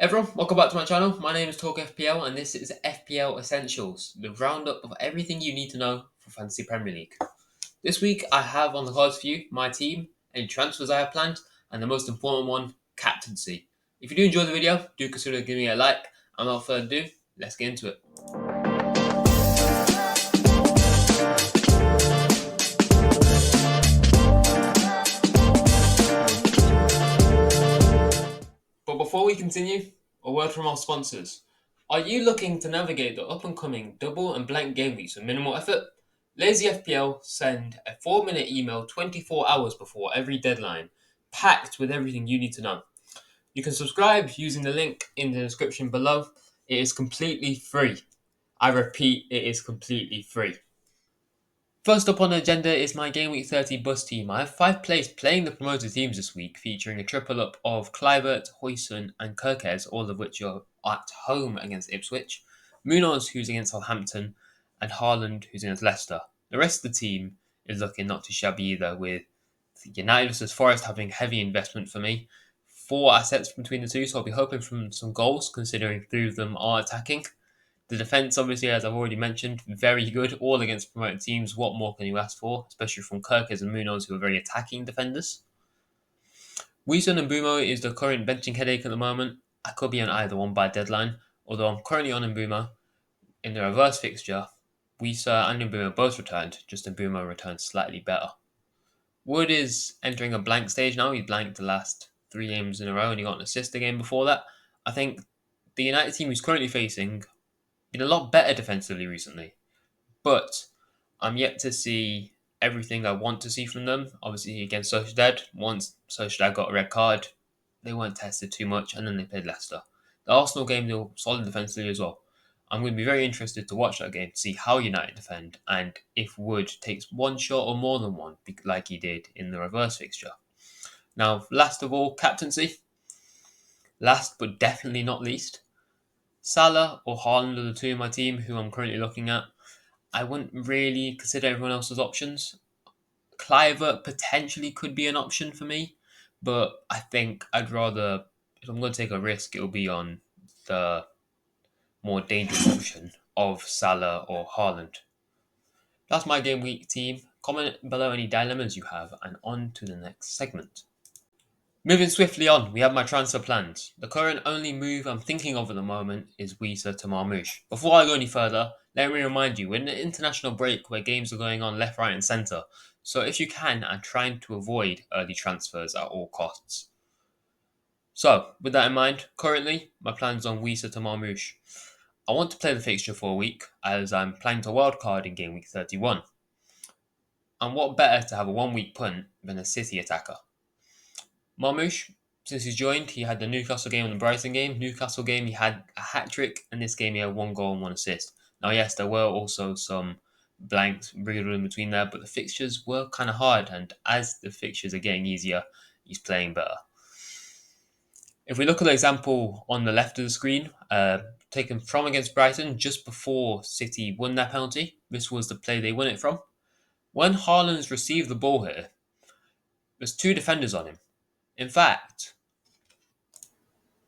Everyone, welcome back to my channel. My name is Talk FPL and this is FPL Essentials, the roundup of everything you need to know for Fantasy Premier League. This week I have on the cards for you my team, any transfers I have planned, and the most important one, Captaincy. If you do enjoy the video, do consider giving it a like, and without further ado, let's get into it. But before we continue, a word from our sponsors. Are you looking to navigate the up-and-coming double and blank game weeks with minimal effort? Lazy FPL send a 4-minute email 24 hours before every deadline, packed with everything you need to know. You can subscribe using the link in the description below. It is completely free. I repeat, it is completely free. First up on the agenda is my Game Week 30 bus team. I have 5 players playing the promoted teams this week, featuring a triple up of Kluivert, Huijsen and Kirkes, all of which are at home against Ipswich, Munoz, who's against Southampton, and Haaland, who's against Leicester. The rest of the team is looking not too shabby either, with United versus Forest having heavy investment for me. 4 assets between the two, so I'll be hoping for some goals, considering 3 of them are attacking. The defence, obviously, as I've already mentioned, very good, all against promoted teams. What more can you ask for, especially from Kirkes and Munoz, who are very attacking defenders? Huijsen and Bumo is the current benching headache at the moment. I could be on either one by deadline, although I'm currently on Mbumo. In the reverse fixture, Huijsen and Mbumo both returned, just Mbumo returned slightly better. Wood is entering a blank stage now. He blanked the last 3 games in a row and he got an assist the game before that. I think the United team he's currently facing been a lot better defensively recently, but I'm yet to see everything I want to see from them. Obviously, against Sociedad, once Sociedad got a red card, they weren't tested too much, and then they played Leicester. The Arsenal game, they were solid defensively as well. I'm going to be very interested to watch that game to see how United defend and if Wood takes one shot or more than one, like he did in the reverse fixture. Now, last of all, captaincy. Last but definitely not least, Salah or Haaland are the two in my team who I'm currently looking at. I wouldn't really consider everyone else's options. Kluivert potentially could be an option for me, but I think I'd rather, if I'm going to take a risk, it'll be on the more dangerous option of Salah or Haaland. That's my game week team. Comment below any dilemmas you have, and on to the next segment. Moving swiftly on, we have my transfer plans. The current only move I'm thinking of at the moment is Wisa to Marmoush. Before I go any further, let me remind you, we're in an international break where games are going on left, right and centre. So if you can, I'm trying to avoid early transfers at all costs. So, with that in mind, currently, my plans on Wisa to Marmoush. I want to play the fixture for a week, as I'm planning to wildcard in game week 31. And what better to have a 1 week punt than a City attacker? Marmoush, since he's joined, he had the Newcastle game and the Brighton game. Newcastle game, he had a hat-trick, and this game he had 1 goal and 1 assist. Now, yes, there were also some blanks riddled in between there, but the fixtures were kind of hard, and as the fixtures are getting easier, he's playing better. If we look at the example on the left of the screen, taken from against Brighton just before City won that penalty, this was the play they won it from. When Haaland's received the ball here, there's 2 defenders on him. In fact,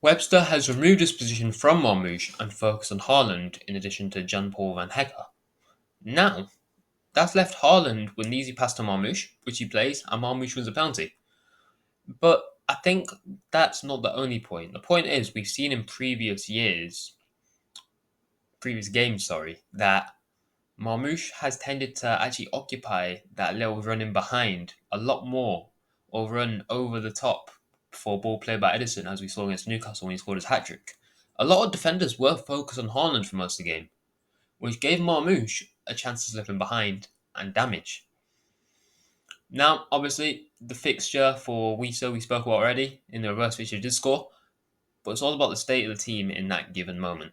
Webster has removed his position from Marmoush and focused on Haaland in addition to Jan-Paul van Hecke. Now, that's left Haaland with an easy pass to Marmoush, which he plays, and Marmoush wins a penalty. But I think that's not the only point. The point is, we've seen in previous games, that Marmoush has tended to actually occupy that little running behind a lot more, or run over the top for ball played by Edison, as we saw against Newcastle when he scored his hat-trick. A lot of defenders were focused on Haaland for most of the game, which gave Marmoush a chance to slip in behind and damage. Now, obviously, the fixture for Wisa we spoke about already. In the reverse fixture, did score, but it's all about the state of the team in that given moment.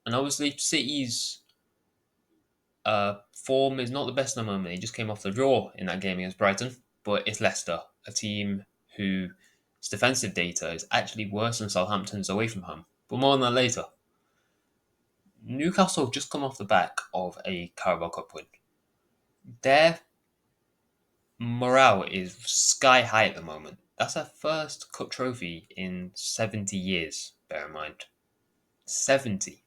And obviously, City's form is not the best at the moment. He just came off the draw in that game against Brighton, but it's Leicester, a team whose defensive data is actually worse than Southampton's away from home. But more on that later. Newcastle have just come off the back of a Carabao Cup win. Their morale is sky high at the moment. That's our first cup trophy in 70 years, bear in mind. 70.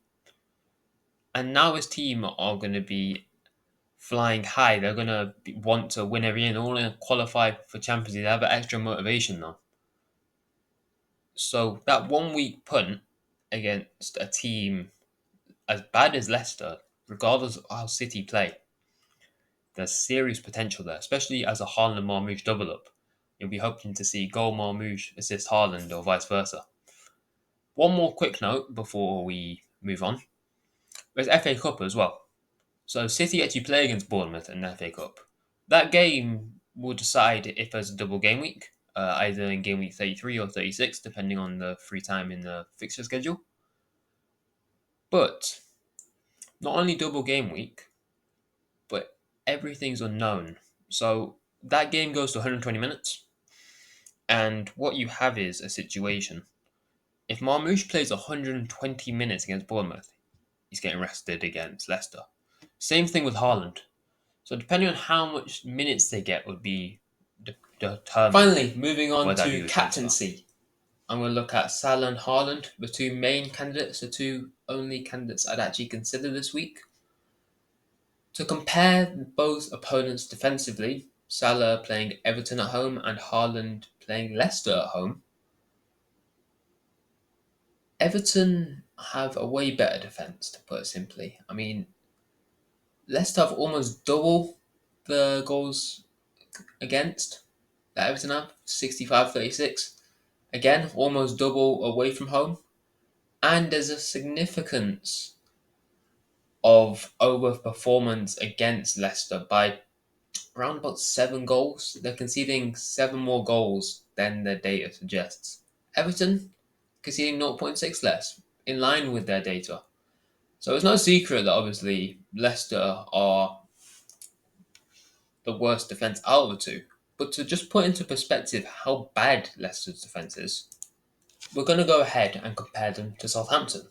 And now his team are going to be flying high. They're going to want to win every year. They're all going to qualify for Champions League. They have an extra motivation now. So that 1 week punt against a team as bad as Leicester, regardless of how City play, there's serious potential there, especially as a Haaland and Marmoush double up. You'll be hoping to see goal Marmoush assist Haaland or vice versa. One more quick note before we move on. There's FA Cup as well. So City actually play against Bournemouth in the FA Cup. That game will decide if there's a double game week, either in game week 33 or 36, depending on the free time in the fixture schedule. But not only double game week, but everything's unknown. So that game goes to 120 minutes, and what you have is a situation. If Marmoush plays 120 minutes against Bournemouth, he's getting rested against Leicester. Same thing with Haaland. So depending on how much minutes they get would be determined. Finally, moving on to captaincy. I'm going to look at Salah and Haaland, the two main candidates, the two only candidates I'd actually consider this week. To compare both opponents defensively, Salah playing Everton at home and Haaland playing Leicester at home, Everton have a way better defence, to put it simply. I mean, Leicester have almost double the goals against that Everton have, 65-36. Again, almost double away from home. And there's a significance of overperformance against Leicester by around about 7 goals. They're conceding 7 more goals than their data suggests. Everton conceding 0.6 less, in line with their data. So it's no secret that obviously Leicester are the worst defence out of the two. But to just put into perspective how bad Leicester's defence is, we're going to go ahead and compare them to Southampton.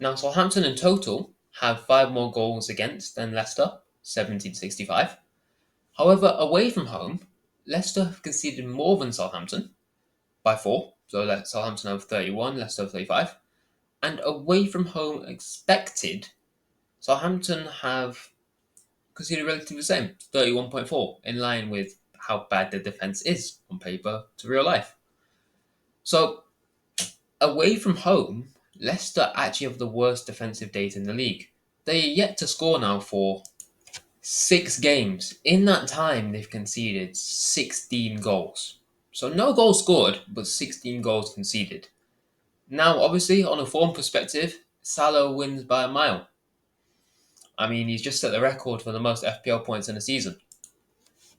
Now, Southampton in total have 5 more goals against than Leicester, 70-65. However, away from home, Leicester have conceded more than Southampton by 4. So Southampton have 31, Leicester have 35. And away from home expected, Southampton have conceded relatively the same, 31.4, in line with how bad their defence is on paper to real life. So, away from home, Leicester actually have the worst defensive data in the league. They are yet to score now for 6 games. In that time, they've conceded 16 goals. So no goals scored, but 16 goals conceded. Now, obviously, on a form perspective, Salah wins by a mile. I mean, he's just set the record for the most FPL points in a season.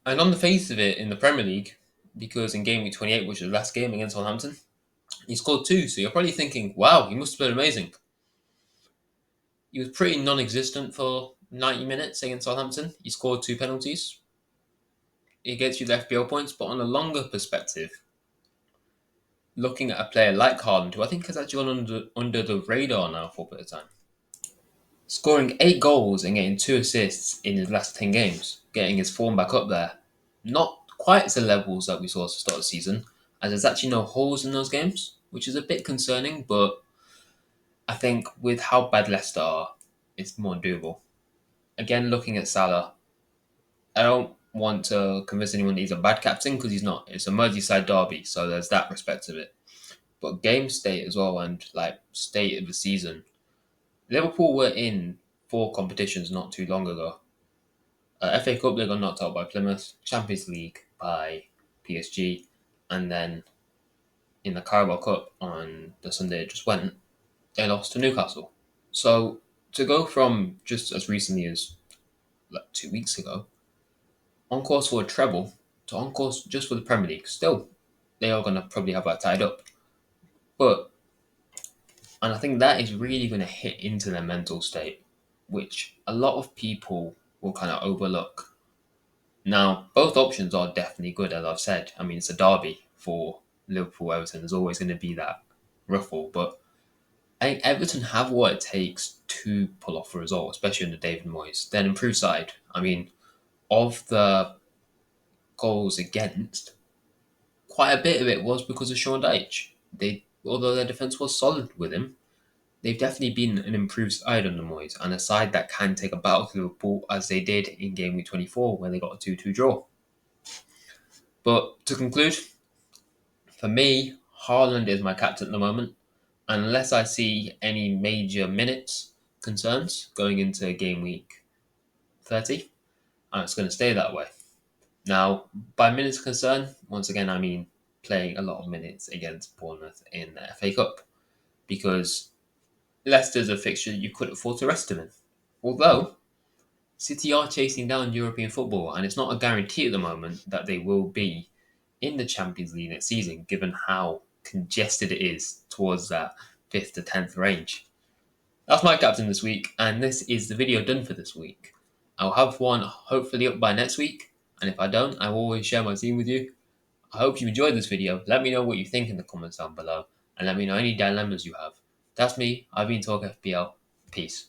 And on the face of it, in the Premier League, because in game week 28, which was the last game against Southampton, he scored 2. So you're probably thinking, wow, he must have been amazing. He was pretty non-existent for 90 minutes against Southampton. He scored 2 penalties. It gets you the FPL points, but on a longer perspective, looking at a player like Haaland, who I think has actually gone under the radar now for a bit of time, scoring 8 goals and getting 2 assists in his last 10 games, getting his form back up there. Not quite to the levels that we saw at the start of the season, as there's actually no holes in those games, which is a bit concerning, but I think with how bad Leicester are, it's more doable. Again, looking at Salah, I don't want to convince anyone that he's a bad captain because he's not. It's a Merseyside derby, so there's that respect of it. But game state as well and like state of the season, Liverpool were in 4 competitions not too long ago. FA Cup, they got knocked out by Plymouth. Champions League by PSG. And then in the Carabao Cup on the Sunday it just went, they lost to Newcastle. So to go from just as recently as like 2 weeks ago, on course for a treble, to on course just for the Premier League, still, they are going to probably have that tied up. And I think that is really going to hit into their mental state, which a lot of people will kind of overlook. Now, both options are definitely good, as I've said. I mean, it's a derby for Liverpool, Everton. There's always going to be that ruffle, but I think Everton have what it takes to pull off a result, especially under David Moyes. Then improved side. I mean, of the goals against, quite a bit of it was because of Sean Dyche. Although their defence was solid with him, they've definitely been an improved side under Moyes, and a side that can take a battle to Liverpool as they did in game week 24 where they got a 2-2 draw. But to conclude, for me, Haaland is my captain at the moment. Unless I see any major minutes concerns going into game week 30, and it's going to stay that way. Now, by minutes concern, once again, I mean playing a lot of minutes against Bournemouth in the FA Cup, because Leicester's a fixture you could afford to rest him in. Although, City are chasing down European football, and it's not a guarantee at the moment that they will be in the Champions League next season, given how congested it is towards that 5th to 10th range. That's my captain this week, and this is the video done for this week. I'll have one hopefully up by next week, and if I don't, I will always share my team with you. I hope you enjoyed this video. Let me know what you think in the comments down below, and let me know any dilemmas you have. That's me. I've been Talk FPL. Peace.